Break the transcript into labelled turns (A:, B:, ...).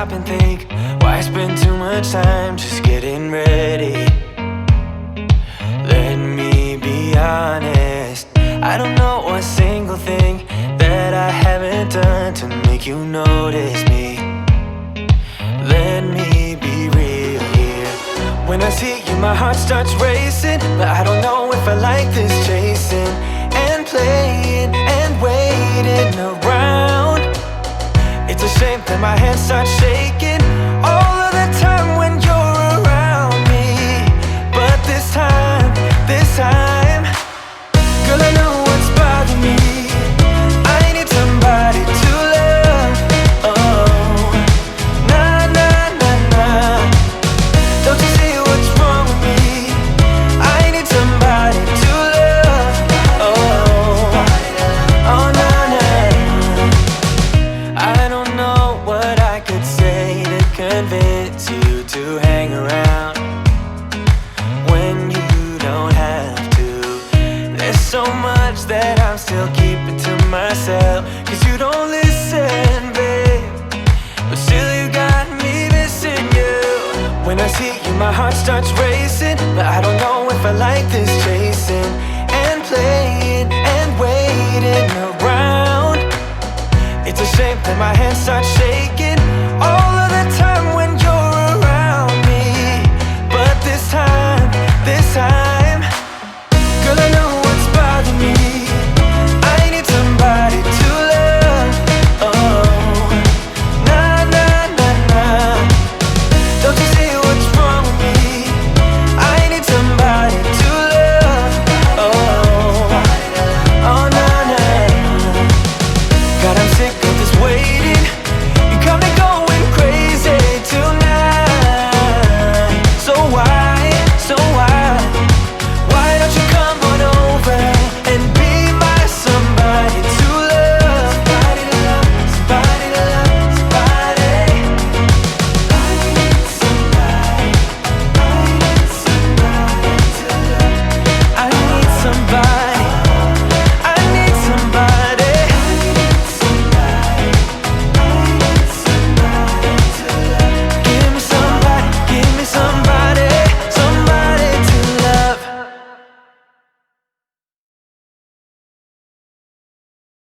A: stop and think, why spend too much time just getting ready? Let me be honest, I don't know a single thing that I haven't done to make you notice me. Let me be real here. When I see you, my heart starts racing, but I don't know if I like this chasing and playing and waiting around. It's a shame that my hands start shaking all of the time when you're around me. But this time, girl, I know what's bothering me. I need somebody to love. Oh, nah, nah, nah, nah. Don't you see what's wrong with me? I need somebody to love. Oh, oh, nah, nah. I don't know what I could say to convince you to hang around when you don't have to. There's so much that I'm still keeping to myself, cause you don't listen, babe. But still you got me missing you. When I see you, my heart starts racing, but I don't know if I like this chasing and playing and waiting around. It's a shame that my hands start shaking